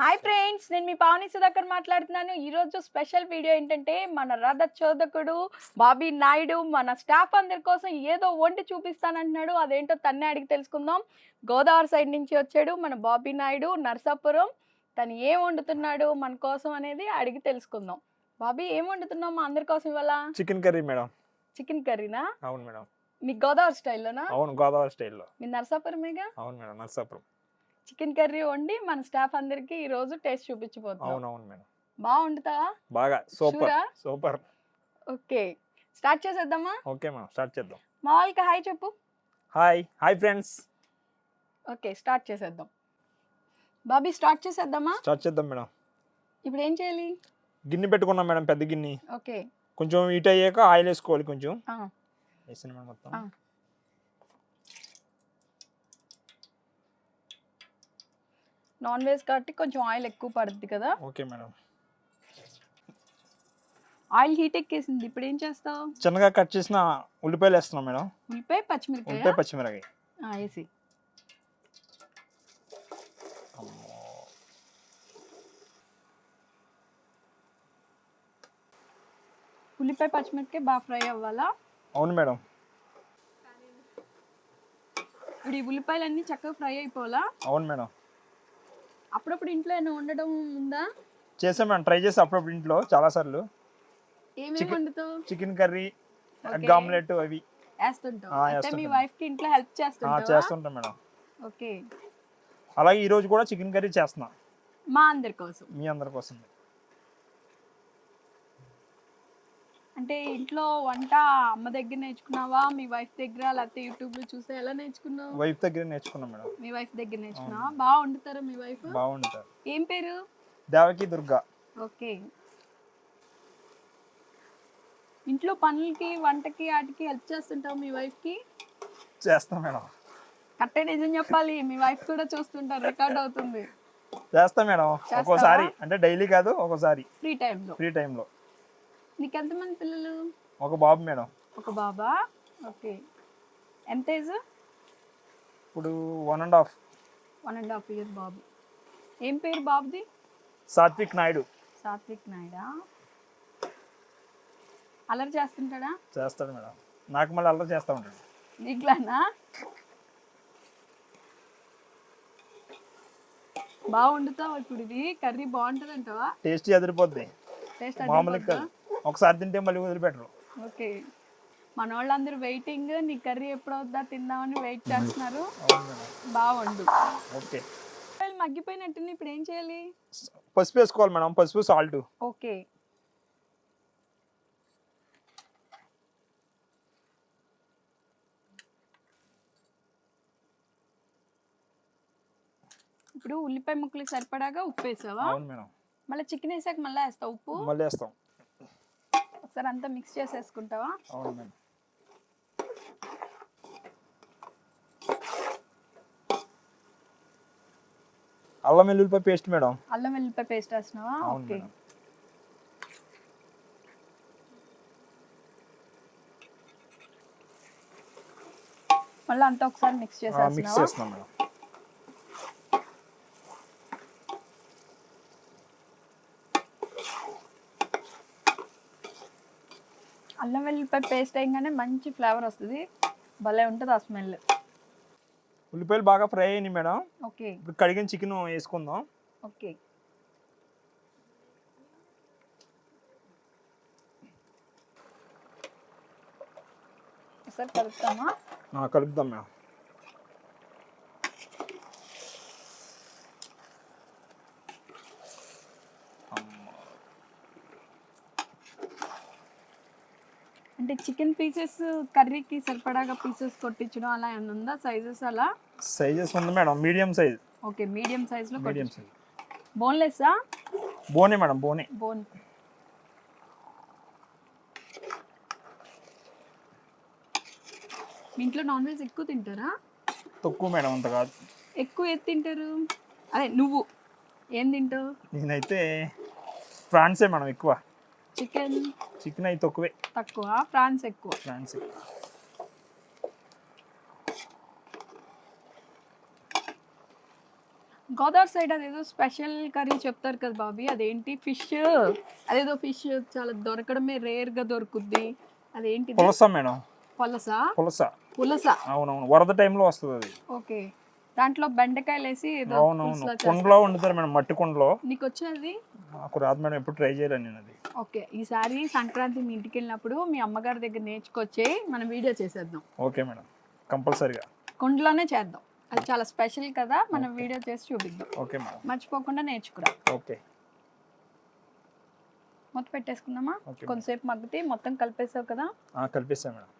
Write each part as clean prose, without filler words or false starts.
Hi friends, నేను మీ పావని సుధాకర్ మాట్లాడుతున్నాను. ఈరోజు స్పెషల్ వీడియో ఏంటంటే మన రథ చోదకుడు బాబీ నాయుడు మన స్టాఫ్ అందరి కోసం ఏదో వండి చూపిస్తానంటున్నాడు. అదేంటో తన్నే అడిగి తెలుసుకుందాం. గోదావరి సైడ్ నుంచి వచ్చాడు మన బాబీ నాయుడు, నర్సాపురం. తను ఏం వండుతున్నాడు మన కోసం అనేది అడిగి తెలుసుకుందాం. బాబీ, ఏం వండుతున్నావు మా అందరి కోసం ఇవాళ? Chicken curry madam. చికెన్ కర్రీనా? అవును మేడం. మీ గోదావరి స్టైల్లోనా? అవును, గోదావరి స్టైల్లో. మీ నర్సాపురమేగా? అవును మేడం, నర్సాపురం. చికెన్ కర్రీ వండి మన స్టాఫ్ అందరికి ఈ రోజు టేస్ట్ చూపించబోతున్నాం. అవునవును మేడం. బాగా వండుతావా? బాగా సూపర్ షూరా? సూపర్. ఓకే, స్టార్ట్ చేసేద్దామా? ఓకే మేడం, స్టార్ట్ చేద్దాం. మా వాళ్ళకి హాయ్ చెప్పు. Hi hi friends. Okay, start చేసేద్దాం. బాబీ, స్టార్ట్ చేసేద్దామా? స్టార్ట్ చేద్దాం మేడం. ఇప్పుడు ఏం చేయాలి? గిన్నె పెట్టుకున్నాం మేడం, పెద్ద గిన్నె. ఓకే. కొంచెం హీట్ అయ్యాక ఆయిల్ వేసుకోవాలి. కొంచెం వేసాను మేడం మొత్తం. నాన్ వెజ్ కాబట్టి కొంచెం ఆయిల్ ఎక్కువ పడుద్ది కదా. Okay madam. ఆయిల్ హీట్ ఎక్కేసింది, ఇప్పుడు ఏం చేస్తావు? చిన్నగా కట్ చేసిన ఉల్లిపాయలు వేస్తున్నాం మేడం. ఉల్లిపాయ పచ్చిమిరపకాయ ఉల్లిపాయ పచ్చిమిరకాయ వేసి. ఉల్లిపాయ పచ్చిమిరపకాయ బాగా ఫ్రై అవ్వాలా? అవును మేడం. ఇప్పుడు ఈ ఉల్లిపాయలు అన్ని చక్కగా ఫ్రై అయిపోవాలా? అవును మేడం. అప్పుడప్పుడు ఇంట్లో ఏమైనా వండడం ఉందా? చేసాం మేడం, ట్రై చేసి అప్పుడప్పుడు ఇంట్లో చాలా సార్లు. ఏమేమి వండుతావు? చికెన్ కర్రీ, ఎగ్ ఆమ్లెట్ అవి వేస్తుంటావు. అంటే మీ వైఫ్ కి ఇంట్లో హెల్ప్ చేస్తుంటావా? చేస్తుంటాం మేడం. ఓకే. అలాగే ఈ రోజు కూడా చికెన్ కర్రీ చేస్తున్నా మా అందరి కోసం. మీ అందరి కోసం. అంటే ఇంట్లో వంట అమ్మ దగ్గర నేర్చుకున్నావా, మీ వైఫ్ దగ్గర, లేకపోతే యూట్యూబ్ లో చూస్తే ఎలా నేర్చుకున్నావు? వైఫ్ దగ్గర నేర్చుకున్నాం మేడం. మీ వైఫ్ దగ్గర నేర్చుకున్నావా? బాగా వండుతారా మీ వైఫ్? బాగుంటారు. ఏం పేరు? దేవకి దుర్గా. ఓకే. ఇంట్లో పనులకి, వంటకి, వాటికి హెల్ప్ చేస్తుంటావు మీ వైఫ్ కి? చేస్తాం మేడం. కరెక్టే, నిజం చెప్పాలి. మీ వైఫ్ కూడా చూస్తుంటారు, రికార్డ్ అవుతుంది. చేస్తాం మేడం, ఒక్కోసారి. అంటే డైలీ కాదు, ఒక్కోసారి ఫ్రీ టైంలో. ఫ్రీ టైంలో. నీకు ఎంతమంది పిల్లలు? ఒక బాబు మేడం. ఒక బాబా? ఓకే. ఎంత ఏజ్? ఇప్పుడు 1.5. 1.5 ఇయర్ బాబు. ఏం పేరు బాబుది? సాత్విక్ నాయుడు. సాత్విక్ నాయుడా? అల్లరి చేస్తుంటాడా? చేస్తాడు మేడం. నాకు మళ్ళీ అల్లరి చేస్తూ ఉంటాడు. నీకులానా? బాగా వండుతావా? ఇప్పుడు ఇది కర్రీ బాగుంటుంది అంటావా? టేస్ట్ ఎదిరిపోద్ది. టేస్ట్ మామూలుగా కాదు, ఒకసారి తింటే మళ్ళీ వదిలిపెట్టరు. ఓకే. మన వాళ్ళందరూ వెయిటింగ్, నీ కర్రీ ఎప్పుడు అవుద్దా తిందామని వెయిట్ చేస్తున్నారు. బాగా వండు. ఓకే. మగ్గిపోయినట్టుంది, ఇప్పుడు ఏం చేయాలి? పసుపు వేసుకోవాలి మేడం, పసుపు సాల్ట్. ఓకే. ఇప్పుడు ఉల్లిపాయ ముక్కలకి సరిపడాగా ఉప్పు వేసావా? అవును మేడం. మళ్ళీ చికెన్ వేసాక మళ్ళీ వేస్తావు ఉప్పు? మళ్ళీ వేస్తాం. ఒకసారి అంతా మిక్స్ చేసేసుకుంటావా? అవును మేడం. అల్లం వెల్లుల్లిపాయ పేస్ట్ మేడం. అల్లం వెల్లుల్లిపాయ పేస్ట్ వేస్తున్నావా? ఓకే. మళ్ళీ అంతా ఒకసారి మిక్స్ చేస్తున్నాం మేడం. అల్లం వెల్లుల్లిపాయ పేస్ట్ అయ్యగానే మంచి ఫ్లేవర్ వస్తుంది, భలే ఉంటుంది ఆ స్మెల్. ఉల్లిపాయలు బాగా ఫ్రై అయినాయి మేడం. ఓకే. ఇప్పుడు కడిగిన చికెన్ వేసుకుందాం. ఓకే. ఒకసారి కలుపుతామా? కలుపుదాం మేడం. అంటే చికెన్ పీసెస్ కర్రీకి సరిపడాగా పీసెస్ కొట్టించడం అలా ఏమన్నా ఉందా? సైజెస్ అలా? సైజెస్ ఉంది madam, medium size. Okay, medium సైజ్లో. Medium size. బోన్లెస్సా? బోనే మేడం, బోనే. బోన్. మీ ఇంట్లో నాన్ వెజ్ ఎక్కువ తింటారా? తక్కువ మేడం, అంత కాదు. ఎక్కువ ఏది తింటారు? అదే నువ్వు ఏం తింటావు? నేనైతే ఫ్రాన్సే మేడం ఎక్కువ. చికెన్ అయితే తక్కువే. తక్కువ? ఫ్రాన్స్ ఎక్కువ. ఫ్రాన్స్. గోదావరి సైడ్ అదేదో స్పెషల్ కర్రీ చెప్తారు కదా బాబీ, అదేంటి ఫిష్, అదేదో ఫిష్ చాలా దొరకడమే రేర్ గా దొరుకుద్ది, అదేంటి? పులస మేడం. పులస. పులస. పులస. అవునవును, వరద టైంలో వస్తుంది అది. ఓకే, దాంట్లో బెండకాయలు వేసి ఏదో అవునవును, పులుసులా కుండలో వండుతారు మేడం, మట్టి కుండలో. నీకు వచ్చేది? నాకు రాదు మేడం, ఎప్పుడు ట్రై చేయలేను నేను అది. ఓకే, ఈసారి సంక్రాంతి మీ ఇంటికి వెళ్ళినప్పుడు మీ అమ్మగారి దగ్గర నేర్చుకొచ్చి మనం వీడియో చేసేద్దాం. ఓకే మేడం, కంపల్సరీగా. కుండలోనే చేద్దాం, అది చాలా స్పెషల్ కదా, మనం వీడియో చేసి చూపిద్దాం. ఓకే మేడం, మర్చిపోకుండా నేర్చుకురా. ఓకే. మొత్తం పెట్టేసుకుందామా? ఓకే. కొంతసేపు మగ్గితే మొత్తం కలిపేసావు కదా. కలిపేస్తాం మేడం.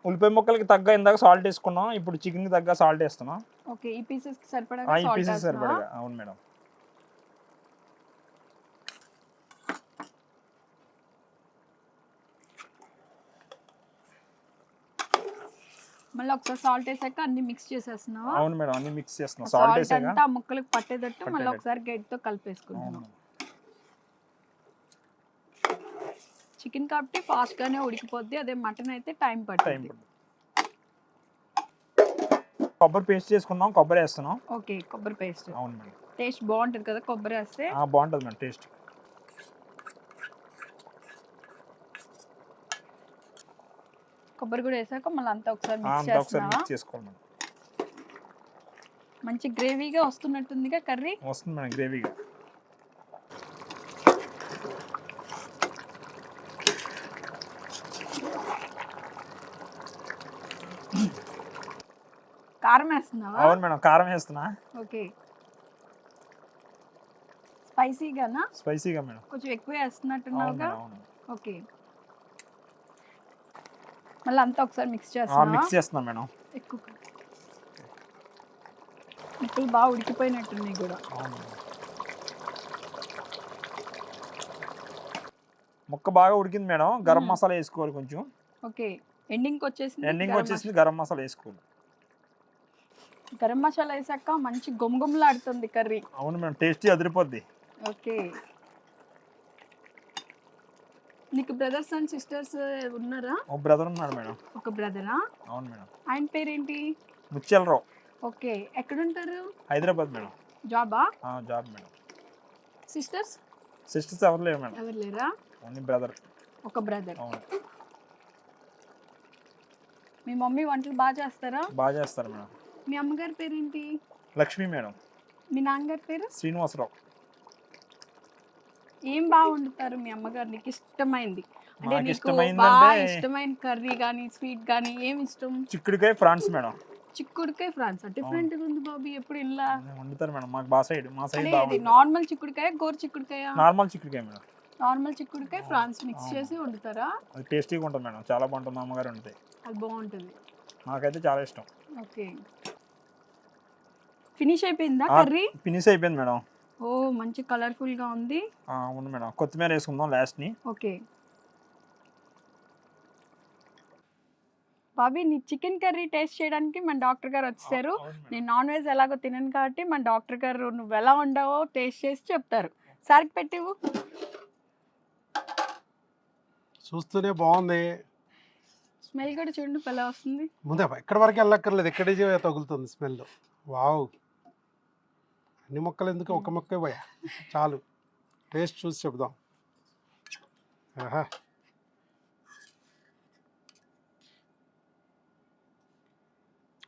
ఉల్లిపాయ ముక్కలకి తగ్గ ఇందాక సాల్ట్ వేసుకున్నాం, ఇప్పుడు చికెన్కి తగ్గ సాల్ట్ వేస్తున్నాం. ఓకే, ఈ పీసెస్కి సరిపడా ఈ పీసెస్ సరిపడగా. అవును మేడం. మళ్ళీ ఒకసారి సాల్ట్ వేసాక అన్ని మిక్స్ చేసేస్తున్నావా? అవును మేడం, అన్ని మిక్స్ చేస్తున్నాం. సాల్ట్ వేసాక అంతా ముక్కలకు పట్టేటట్టు మళ్ళీ ఒకసారి గట్టితో కలిపేసుకుంటున్నాం. చికెన్ కాబట్టి ఫాస్ట్ గానే ఉడికిపోద్ది, అదే మటన్ అయితే టైం పడుతుంది. కొబ్బరి పేస్ట్ చేసుకున్నాం, కొబ్బరి వేస్తున్నాం. ఓకే, కొబ్బరి పేస్ట్. అవును మేడం, టేస్ట్ బాగుంటుంది కదా కొబ్బరి వేస్తే. బాగుంటుంది మేడం టేస్ట్. కొబ్బరి కూడా వేసాక మళ్ళీ అంతా ఒకసారి మిక్స్ చేసుకోవాలి మేడం. మంచి గ్రేవీగా వస్తున్నట్టుందిగా కర్రీ. వస్తుంది మేడం గ్రేవీగా. కారం వేస్తున్నావా? అవును మేడం, కారం వేస్తున్నా. ఓకే, స్పైసీగానా? స్పైసీగా మేడం, కొంచెం ఎక్కువ వేస్తున్నట్టున్నావుగా. ఓకే, మళ్ళీ అంతా ఒకసారి మిక్స్ చేస్తున్నాం మేడం. ఎక్కువ ముక్కలు బాగా ఉడికిపోయినట్టున్నాయి కూడా. ముక్క బాగా ఉడికింది మేడం, గరం మసాలా వేసుకోవాలి కొంచెం. ఓకే, ఎండింగ్ వచ్చేసింది గరం మసాలా వేసుకోవాలి. గరం మసాలా వేసాక మంచి గుమగుమలాడుతుంది కర్రీ. అవును మేడం, టేస్టీ అదిరిపోద్ది. ఓకే, నీకు బ్రదర్స్ అండ్ సిస్టర్స్ ఉన్నారా? ఒక బ్రదర్ ఉన్నాడు మేడం. ఒక బ్రదరా? అవును మేడం. ఆయన పేరేంటి? ముత్యాలరావు. ఓకే, ఎక్కడ ఉంటారు? హైదరాబాద్ మేడం. జాబా? Job madam. సిస్టర్స్ ఎవరు లేరు మేడం. ఎవరు లేరా? Only brother. ఒక బ్రదర్. అవును. మీ మమ్మీ వంటలు బాగా చేస్తారా? బాగా చేస్తారు మేడం. మీ అమ్మగారి పేరేంటి? లక్ష్మి మేడం. మీ నాన్నగారి పేరు? శ్రీనివాసరావు. ఏం బాగా వండుతారు మీ అమ్మగారు? నీకు ఇష్టమైంది అంటే ఇష్టమైన కర్రీ కానీ స్వీట్ కానీ ఏమి ఇష్టం? చిక్కుడుకాయ ఫ్రాన్స్ మేడం. చిక్కుడుకాయ ఫ్రాన్స్ డిఫరెంట్ గా ఉంది బాబీ, ఎప్పుడు ఇలా వండుతారు మేడం మాకు మా సైడ్ నార్మల్ చిక్కుడుకాయ, గోరు చిక్కుడుకాయ? నార్మల్ చిక్కుడుకాయ మేడం. నార్మల్ చిక్కుడుకాయ ఫ్రాన్స్ మిక్స్ చేసి వండుతారా? అది టేస్టీగా ఉంటుంది మేడం, చాలా బాగుంటుంది. అమ్మగారు వండితే అది బాగుంటుంది, నాకైతే చాలా ఇష్టం. ఓకే, ఫినిష్ అయిపోయిందా కర్రీ? ఫినిష్ అయిపోయింది మేడం. ఓ మంచి కలర్ఫుల్ గా ఉంది. అవును మేడం, కొత్తిమీర వేసుకుందాం లాస్ట్ ని. ఓకే బాబీ, నీ చికెన్ కర్రీ టేస్ట్ చేయడానికి మన డాక్టర్ గారు వచ్చారు. నేను నాన్ వెజ్ ఎలాగో తినను కాబట్టి మన డాక్టర్ గారు నువ్వు ఎలా ఉండవో టేస్ట్ చేసి చెప్తారు. సార్కి పెట్టివు. చూస్తూనే బాగుంది, స్మెల్ కూడా చూడండి ఎలా వస్తుంది. ముందే ఎక్కడి వరకు వెళ్ళక్కర్లేదు, ఎక్కడి తగులుతుంది స్మెల్. వావ్, అన్ని మొక్కలు ఎందుకు, ఒక మొక్క పోయా చాలు. టేస్ట్ చూసి చెప్దాం. ఆహా,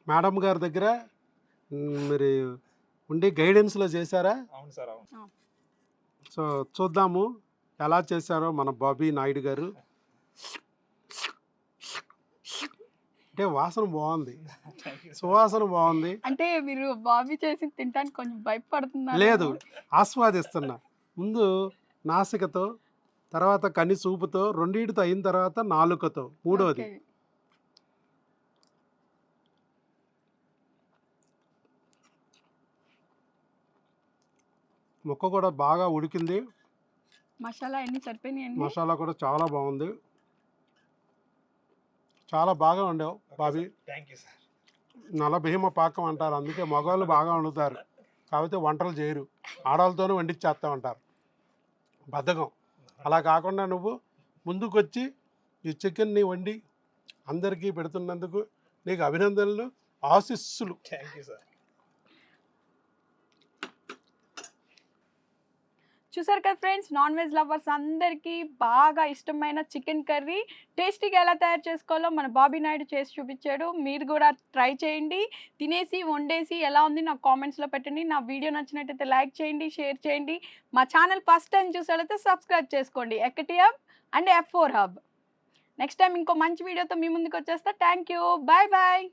మేడం గారి దగ్గర మీరు ఉండి గైడెన్స్లో చేశారా? అవును సార్, అవును. సో చూద్దాము ఎలా చేశారో మన బాబీ నాయుడు గారు. అంటే వాసన బాగుంది, సువాసన బాగుంది. అంటే మీరు బాబీ చేసి తినడానికి కొంచెం భయపడుతున్నారు? లేదు, ఆస్వాదిస్తున్నా. ముందు నాసికతో, తర్వాత కని చూపుతో, రెండింటితో అయిన తర్వాత నాలుకతో, మూడోది. ముక్క కూడా బాగా ఉడికింది, మసాలా అన్ని సరిపోయినాయి. మసాలా కూడా చాలా బాగుంది, చాలా బాగా వండావు బాబీ. నల భీమ పాకం అంటారు, అందుకే మగవాళ్ళు బాగా వండుతారు, కాకపోతే వంటలు చేయరు, ఆడవాళ్ళతోనే వండించేస్తా ఉంటారు, బద్ధకం. అలా కాకుండా నువ్వు ముందుకొచ్చి ఈ చికెన్ని వండి అందరికీ పెడుతున్నందుకు నీకు అభినందనలు, ఆశీస్సులు. Thank you sir. చూసారు కదా ఫ్రెండ్స్, నాన్ వెజ్ లవర్స్ అందరికీ బాగా ఇష్టమైన చికెన్ కర్రీ టేస్టీగా ఎలా తయారు చేసుకోవాలో మన బాబీ నాయుడు చేసి చూపించాడు. మీరు కూడా ట్రై చేయండి, తినేసి వండేసి ఎలా ఉంది నాకు కామెంట్స్లో పెట్టండి. నా వీడియో నచ్చినట్టయితే లైక్ చేయండి, షేర్ చేయండి. మా ఛానల్ ఫస్ట్ టైం చూసేటైతే సబ్స్క్రైబ్ చేసుకోండి. ఎక్కటి hub and F4 hub. Next time ఇంకో మంచి వీడియోతో మీ ముందుకు వచ్చేస్తా. Thank you, bye bye.